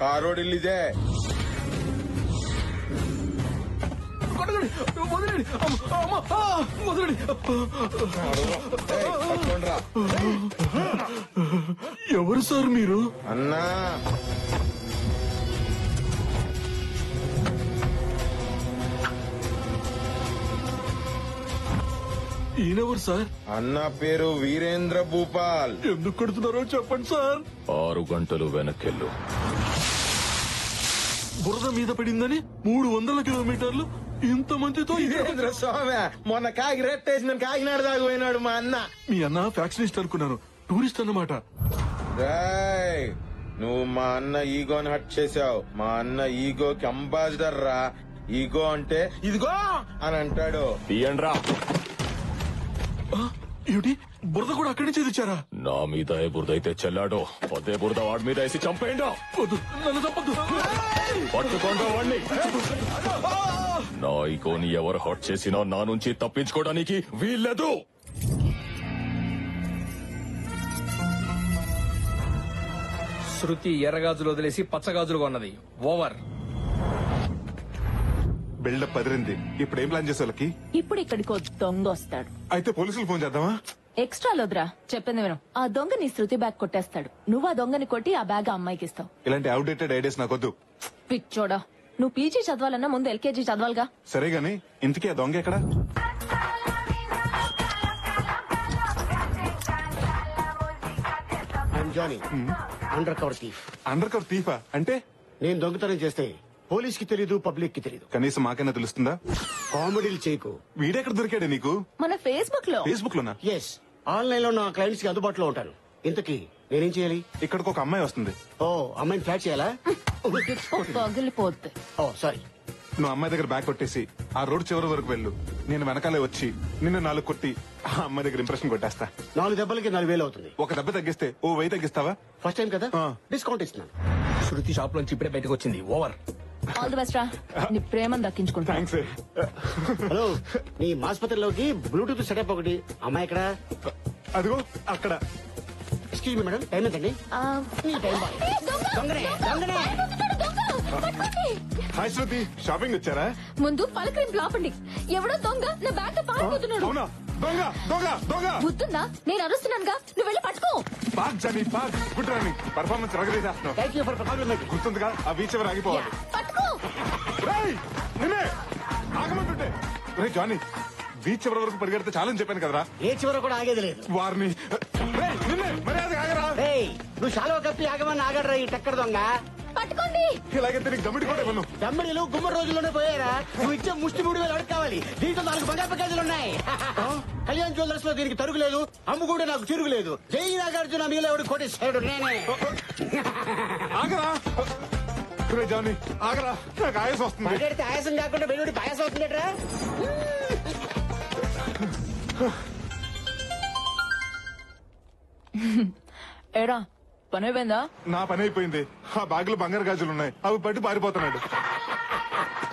కారోడిల్లిదే. ఎవరు సార్ మీరు? అన్నా ఈయనెవరు సార్? అన్న పేరు వీరేంద్ర భూపాల్. ఎందుకు కొడుతున్నారో చెప్పండి సార్. 6 గంటలు వెనకెళ్ళు. బురద మీద పడిందని 300 కిలోమీటర్లు ఇంతమందితో. వీరేంద్ర స్వామి మొన్న కాకి రెట్టేసిన కాకినాడ దాకా పోయినాడు మా అన్న. మీ అన్న ఫ్యాక్షనిస్ట్ అనుకున్నాను, టూరిస్ట్ అన్నమాట. రేయ్ నువ్వు మా అన్న ఈగోని హట్ చేసావు. మా అన్న ఈగోకి అంబాసిడర్ రా. ఈగో అంటే ఇదిగో అని అంటాడు. తీయండ్రా. ఏమిటి, బురద కూడా అక్కడి నుంచి తెచ్చారా? నా మీద ఏ బురద అయితే చెల్లాడో అదే బురద వాడి మీద వేసి చంపేయండా. నన్ను తప్పదు. పట్టుకోండా వాడిని. నా ఈగోని ఎవరు హట్ చేసినా నా నుంచి తప్పించుకోవడానికి వీల్లేదు. శృతి ఎర్రగాజులు వదిలేసి పచ్చగాజులు కొన్నది. ఓవర్. బిల్డప్ పదిరింది. ఇప్పుడు ఏం ప్లాన్ చేసేవాళ్ళకి? ఇప్పుడు ఇక్కడికి దొంగ వస్తాడు. అయితే పోలీసులు ఫోన్ చేద్దామా? ఎక్స్ట్రా లోద్రా, చెప్పింది విను. ఆ దొంగ నీ శృతి బ్యాగ్ కొట్టేస్తాడు. నువ్వు ఆ దొంగని కొట్టి ఆ బ్యాగ్ అమ్మాయికి ఇస్తావు. ఇలాంటి అవుట్డేటెడ్ ఐడియాస్ నాకొద్దు. పిచ్చోడా, నువ్వు పీజీ చదవాలన్నా ముందు ఎల్కేజీ చదవాలిగా. సరే గాని ఇంతకీ ఆ దొంగ ఎక్కడ? Undercover thief. Undercover థీఫా అంటే? నేను దొంగతనం చేస్తే పోలీస్ కి తెలీదు, పబ్లిక్ కి తెలీదు. కనీసం మాకైనా తెలుస్తుందా? కామెడీలు చేయకు. వీడెక్కడ దొరికాడే నీకు? మన ఫేస్బుక్ లో. ఫేస్బుక్ లోనా? ఎస్, ఆన్లైన్ లో నా క్లయింట్స్ కి అందుబాటులో ఉంటాను. ఇంతకీ నేనేం చేయాలి? ఇక్కడికి ఒక అమ్మాయి వస్తుంది. ఓ, అమ్మాయిని ఫ్లాట్ చేయాలా? పగిలిపోద్ది. ఓ సారీ. నువ్వు అమ్మాయి దగ్గర బ్యాగ్ కొట్టేసి ఆ రోడ్ చివరి వరకు వెళ్ళు. నేను వెనకాలే వచ్చి నిన్ను 4 కొట్టి ఆ అమ్మాయి దగ్గర ఇంప్రెషన్ కొట్టేస్తా. 4 దెబ్బలకి 4000 అవుతుంది. ఒక దెబ్బ తగ్గిస్తే ఓ 1000 తగ్గిస్తావా? ఫస్ట్ టైం కదా, డిస్కౌంట్ ఇస్తున్నాను. శృతి షాప్ లోంచి ఇప్పుడే బయటకు వచ్చింది. ఓవర్. ఆల్ ది బెస్ట్ రా, నీ ప్రేమను దక్కించుకుంటా. థ్యాంక్స్. హలో, నీ ఆసుపత్రిలోకి బ్లూటూత్ సెటప్ ఒకటి. అమ్మాయి ఎక్కడ? అదిగో అక్కడ. ఎక్స్క్యూజ్ మీ మేడం, టైం ఎంతండి? Time boy. దొంగనే దొంగనే. హాయ్ శృతి, షాపింగ్ వచ్చారా? ముందు పలకరింపు లాపండి. ఎవడో దొంగ నా బ్యాగ్ తో పారిపోతున్నాడు. అవునా? దొంగ దొంగ దొంగ. బుద్ధుందా? నేను అరుస్తున్నానుగా, నువ్వు వెళ్ళి పట్టుకో. పాక్ జానీ పాక్. Good running. పర్ఫార్మెన్స్ రగరేసేస్తున్నావు. Thank you for compliment. గుర్తుందిగా ఆ బీచ్ ఎవరు ఆగిపోవాలి. పట్టుకో. నిన్నే ఆగమంటుంటే. రే జానీ, బీచ్ ఎవరి వరకు పరిగెడితే చాలని చెప్పాను కదరా. ఏ చివర కూడా ఆగేది లేదు. వారిని నిన్నే మర్యాద ఆగరా. నువ్వు శాలువా కప్పి ఆగమని ఆగడరా ఈ టక్కర దొంగ. పట్టుకోండి. ఇలాగే తిరిగి గమ్మిడి కూడా ఇవ్వను. దమ్మిడిలు గుమ్మడి రోజుల్లోనే పోయారా? నువ్వు ఇచ్చే ముష్టి 3000 అడుగు కావాలి. దీంతో 4 బంగారు ప్యాకేజీలు ఉన్నాయి. కళ్యాణ్ జ్యువెలర్స్ లో దీనికి తరుగు లేదు, అమ్ముకుంటే నాకు తిరుగు లేదు. జై నాగార్జున మీలో ఎవడు కోటేశ్వరుడు నేనే. ఆగరా. రే జానీ ఆగరా, నాకు ఆయాసం వస్తుంది. మాట్లాడితే ఆయాసం కాకుండా వెలువడి పాయాసం అవుతుందట్రా. ఏరా, పని అయిపోయిందా? నా పని అయిపోయింది. ఆ బ్యాగ్ లో బంగారు గాజులు ఉన్నాయి, అవి పట్టి పారిపోతున్నాడు.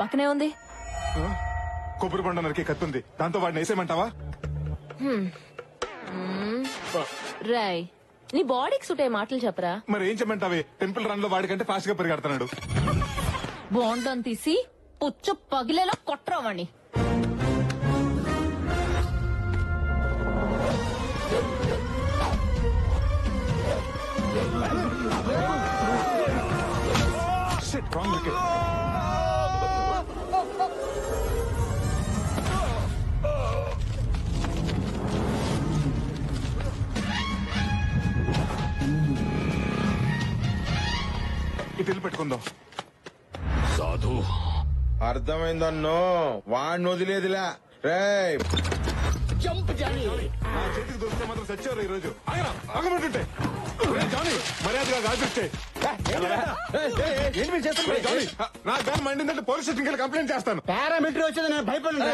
పక్కనే ఉంది. కొబ్బరి బండ నరికి కత్తుంది, దాంతో వాడిని వేసేయమంటావా? రాయ్, నీ బాడీకి సూట్ అయ్యే మాటలు చెప్పరా. మరి ఏం చెప్పమంటావే? టెంపుల్ రన్ లో వాడికంటే ఫాస్ట్ గా పరిగెడుతున్నాడు. బోండం తీసి పుచ్చు పగిలేలా కొట్టరావాణ్ణి. Shit, wrong wicket. ఇటు వెళ్ళి పెట్టుకుందాం. సాధు, అర్థమైందన్నో, వాడిని వదిలేదిలా. రేయ్ జంప్ జానీ. నా చేతికి దొరికితే మాత్రం చచ్చారు ఈ రోజు. ఆగమంటుంటే మర్యాదగా గాజుస్తే. నా బ్యాన్ మండిందంటే పోలీస్ స్టేషన్కి వెళ్ళి కంప్లైంట్ చేస్తాను. పారామిలిటరీ వచ్చేది నేను భయపడను.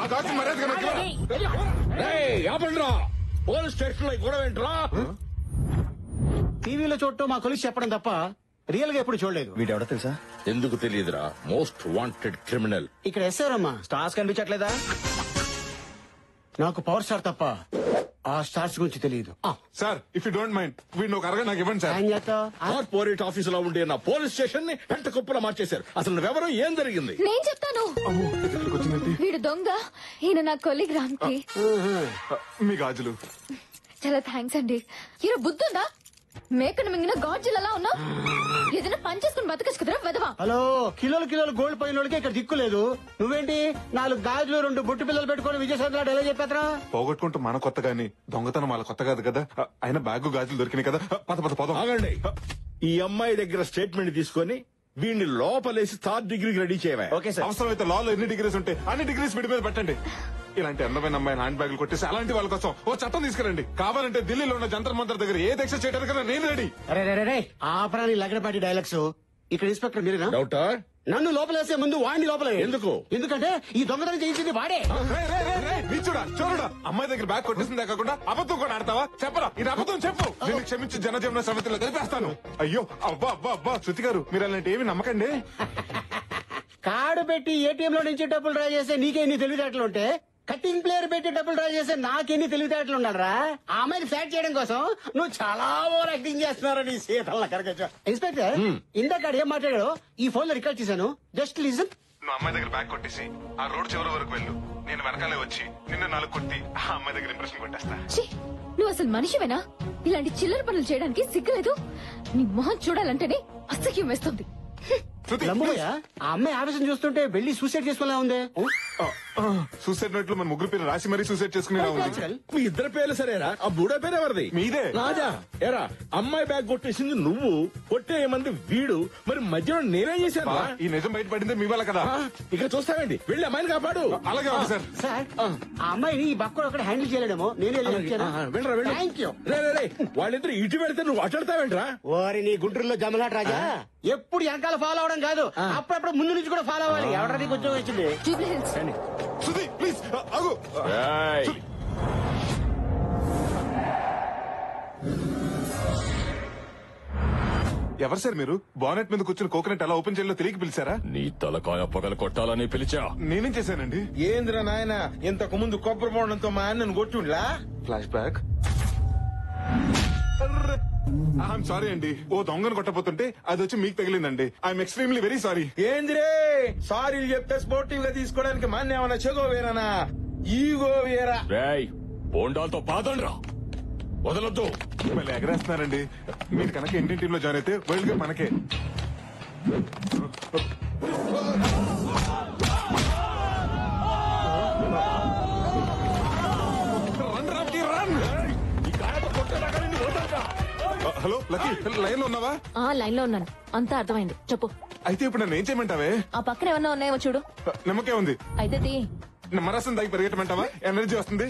ఆ గాజు మర్యాదగా పోలీస్ స్టేషన్ లో గొడవ ఏంట్రా? టీవీలో చూడటం మా కొలిసి చెప్పడం తప్ప రియల్ గా ఎప్పుడు చూడలేదు. వీడెవడో తెలుసా? ఎందుకు తెలియదురా? Most wanted criminal. ఇక్కడ ఎస్సారమ్మా స్టార్స్ కనిపించట్లేదా? నాకు పవర్ స్టార్ తప్ప ఆ స్టార్స్ గురించి తెలియదు. Sir if you don't mind వీడిని ఒక అరగంట నాకు ఇవ్వండి సార్. ఏం చేస్తావ్? కార్పొరేట్ ఆఫీస్ లో ఉండే నా పోలీస్ స్టేషన్ ని పెంట కుప్పలా మార్చేశారు. అసలు నువ్వెవరో ఏం జరిగింది? నేను చెప్తాను. అమ్మో, ఇక్కడికి వచ్చిందండి. వీడు దొంగ, ఈయన నా కొలీగ్ రామ్కి. మీ గాజులు. చాలా థ్యాంక్స్ అండి. ఈయన బుద్ధుందా? మేకను మింగిన గాడ్జిల్ ఉన్నా ఏదైనా పని చేసుకుని బతకచ్చు కదరా వెదవా. హలో, కిలోలు కిలోలు గోల్డ్ పోయిన వాళ్ళకి ఇక్కడ దిక్కు లేదు. నువ్వేంటి 4 గాజులు 2 బుట్టు పిల్లలు పెట్టుకుని విజయసాయి ఎలా చెప్పేతరా? పోగొట్టుకుంటూ మన కొత్త గాని దొంగతనం వాళ్ళ కొత్త కాదు కదా. అయినా బ్యాగు గాజులు దొరికినాయి కదా. పద పద పదం. ఆగండి. ఈ అమ్మాయి దగ్గర స్టేట్మెంట్ తీసుకొని వీడిని లోపలేసి 3rd డిగ్రీకి రెడీ చేయవా? అవసరమైతే లాలో ఎన్ని డిగ్రీస్ ఉంటే అన్ని డిగ్రీస్ విడి మీద పెట్టండి. ఇలాంటి అందమైన అమ్మాయిని హ్యాండ్ బ్యాగులు కొట్టేసి అలాంటి వాళ్ళ కోసం ఓ చట్టం తీసుకురండి. కావాలంటే ఢిల్లీలో ఉన్న జంతర్ మంతర్ దగ్గర ఏ దీక్ష చేయడానికైనా నేను రెడీ. అరే ఆపరాని లగడపాటి డైలాగ్స్. ఇక్కడ ఇన్స్పెక్టర్ మీరేనా? డౌటా? నన్ను లోపలేసే ముందు వాడిని లోపల ఎందుకు? ఎందుకంటే ఈ దొంగతనం చేయించింది వాడే. చూడా అమ్మాయి దగ్గర బ్యాగ్ కొట్టేసిందే కాకుండా అబద్ధం కూడా ఆడతావా? చెప్పరా, ఇది అబద్ధం చెప్పు. నేను క్షమించి జనజీవన సమితిలో కలిపేస్తాను. అయ్యో అబ్బా అబ్బా అబ్బా, శృతి గారు మీరు అలాంటి ఏమి నమ్మకండి. కార్డు పెట్టి ఏటీఎం లో నుంచి డబ్బులు డ్రా చేస్తే నీకెన్ని తెలివితేటలు ఉంటే, కటింగ్ ప్లేయర్ పెట్టి డబ్బులు డ్రా చేస్తే నాకెన్ని తెలివితేటలు ఉండాలరా? ఆ అమ్మాయిని ఫ్లాట్ చేయడం కోసం నువ్వు చాలా ఓవర్ యాక్టింగ్ చేస్తున్నారని సీతల కరగచ్చు. ఇన్స్పెక్టర్, ఇందాక ఏం మాట్లాడాడో ఈ ఫోన్ లో రికార్డ్ చేశాను. Just listen. నువ్వు అమ్మాయి దగ్గర బ్యాగ్ కొట్టేసి ఆ రోడ్ చివరి వరకు వెళ్ళు. నేను వెనకాలే వచ్చి నిన్ను 4 కొట్టి ఆ అమ్మాయి దగ్గర ఇంప్రెషన్ కొట్టేస్తా. ఛీ, నువ్వు అసలు మనిషివేనా? ఇలాంటి చిల్లర పనులు చేయడానికి సిగ్గులేదు? నీ మొహం చూడాలంటేనే అసహ్యం వేస్తుంది. శృతి, లంబోయా, ఆ అమ్మాయి ఆవేశం చూస్తుంటే వెళ్ళి సూసైడ్ చేసుకోలే ఉంది. సూసైడ్ నోట్ లో మన ముగ్గురు పేరు రాసి మరీ సూసైడ్ చేసుకునేలా ఉంది. మీ ఇద్దరు పేర్లు సరేరా? ఆ బూడో పేరు ఎవరిది? మీదే. రాజా. ఎరా, అమ్మాయి బ్యాగ్ కొట్టేసింది నువ్వు, కొట్టేయమంది వీడు, మరి మధ్యలో నేనేం చేశాను? ఈ నిజం బయట పడిందే మీ వల్ల కదా. ఇక చూస్తానండి, వెళ్ళి అమ్మాయిని కాపాడు. అలాగే ఉంది సార్. సార్, ఆ అమ్మాయిని ఈ బక్కడు అక్కడ హ్యాండిల్ చేయలేడేమో. నేనే వెళ్ళరా వెళ్ళి. Thank you. రే వాళ్ళిద్దరు ఇటు పెడితే నువ్వు అట్లాడతావేంట్రా? ఓరి నీ గుంటూరులో జమలాట్ రాజా, ఎప్పుడు వెనకాల ఫాలో అవడం కాదు, అప్పుడప్పుడు ముందు నుంచి కూడా ఫాలో అవ్వాలి. ఎవడ నీకు ఉద్యోగం వచ్చింది? Jubilee hills. శృతి ప్లీజ్ ఆగు. రేయ్, ఎవరు సార్ మీరు? బానెట్ మీద కూర్చుని కోకోనట్ ఎలా ఓపెన్ చేయాలో తెలియక పిలిచారా? నీ తలకాయ పగల కొట్టాలని పిలిచా. నేనేం చేశానండి? ఏంద్రా నాయన, ఇంతకు ముందు కొబ్బరి బోండంతో మా అన్నను కొట్టుండ్లా? Flashback. ఐఎమ్ సారీ అండి. ఓ దొంగను కొట్టబోతుంటే అది వచ్చి మీకు తగిలిందండి. I'm extremely very sorry. ఏంద్రే సారీలు చెప్తే స్పోర్టివ్ గా తీసుకోవడానికి మా అన్న ఏమన్నా చెగో వేరానా? ఈగో వేరా? రేయ్, బోండాలతో పాదండ్రా, వదలొద్దు. మళ్ళీ ఎగరేస్తున్నారండి. మీరు కనుక ఇండియన్ టీమ్ లో జాయిన్ అయితే వరల్డ్ కప్ మనకే. హలో లక్కీ, లైన్ లో ఉన్నావా? లైన్ లో ఉన్నాను, అంతా అర్థమైంది. చెప్పు. అయితే ఇప్పుడు నన్ను ఏం చేయమంటావే? ఆ పక్కన ఏమన్నా ఉన్నాయేమో చూడు. నిమ్మకే ఉంది. అయితే తీ. నిమ్మరసం దాగి పరిగెట్టమంటావా? ఎనర్జీ వస్తుంది.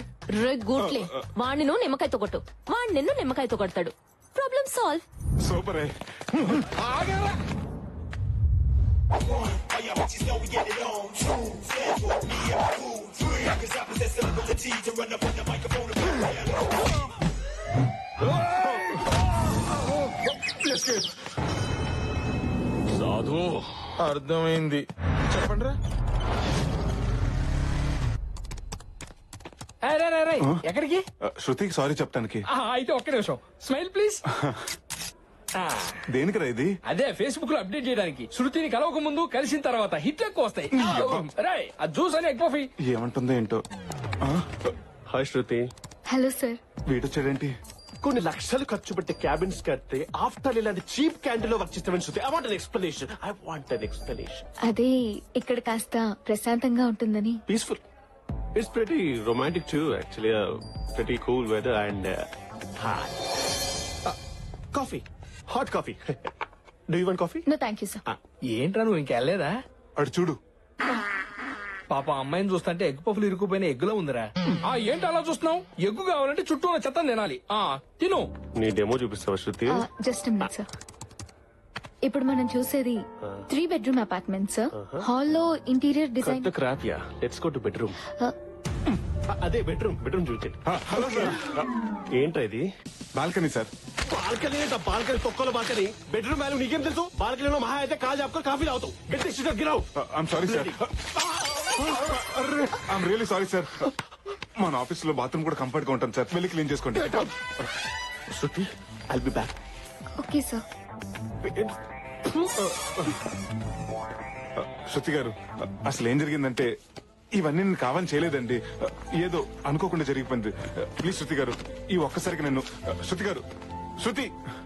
గూట్లే, వాణ్ణి నువ్వు నిమ్మకాయతో కొట్టు, వాణ్ణి నిన్ను నిమ్మకాయతో కొడతాడు. Problem solve. సూపరే. సాధు, అర్థమైంది. చెప్పండి రా. ఎక్కడికి? శృతికి సారీ చెప్తానికి. అయితే ఒక్క నిమిషం, స్మైల్ ప్లీజ్. దేనికిరా ఇది? అదే ఫేస్బుక్ లో అప్డేట్ చేయడానికి. శృతిని కలవక ముందు, కలిసిన తర్వాత హిట్లు ఎక్కువ వస్తాయి. రే, ఆ జ్యూస్ అని ఎక్కువ. ఏమంటుందో ఏంటో. హాయ్ శృతి. Hello sir. వీడొచ్చాడేంటి? కొన్ని లక్షలు ఖర్చు పెట్టి క్యాబిన్స్ కడితే ఆఫ్టర్ ఇలాంటి చీప్ క్యాంటీన్ లో వర్క్ చేస్తామని Shruti. I want an explanation. I want an explanation. అదే ఇక్కడ కాస్త ప్రశాంతంగా ఉంటుందని. Peaceful. It's pretty romantic too actually. Pretty cool weather and coffee, hot coffee. Do you want coffee? No thank you sir. ఏంట్రా నువ్వు ఇంకెళ్ళలేదా? అడు చూడు. పాప అమ్మాయిని చూస్తుంటే ఎగ్గు పఫ్లు ఇరుక్కుపోయిన ఎగ్గులో ఉందిరా. ఏంటి అలా చూస్తున్నావు? ఎగ్గు కావాలంటే చుట్టూ ఉన్న చెత్త తినాలి. తిను. నీ డెమో చూపిస్తావా శృతి? Just minute sir. ఇప్పుడు మనం చూసేది 3 bedroom అపార్ట్మెంట్ సార్. హాల్లో interior design. Crap yeah. Let's go to bedroom. అదే బెడ్రూమ్ చూపించండి. Hello sir. ఏంట్రా ఇది? Balcony sir. బాల్కనీ ఏంట? బాల్కనీ తొక్కల బాల్కనీ. బెడ్రూమ్ వాల్యూ నీకేం తెలుసు? బాల్కనీలో మహా అయితే కాల్ చెప్పుకొని కాఫీ తాగుతావు. గట్టి గిరావు. I'm sorry sir. I'm really sorry sir. మన ఆఫీస్ లో బాత్రూమ్ కూడా కంఫర్ట్ గా ఉంటాను సార్, వెళ్ళి క్లీన్ చేసుకోండి. Shruti I'll be back. Okay sir. Shruti garu, అసలు ఏం జరిగిందంటే ఇవన్నీ నేను కావాలని చేయలేదండి, ఏదో అనుకోకుండా జరిగిపోయింది. ప్లీజ్ శృతి గారు, ఈ ఒక్కసారికి నన్ను. శృతి గారు, శృతి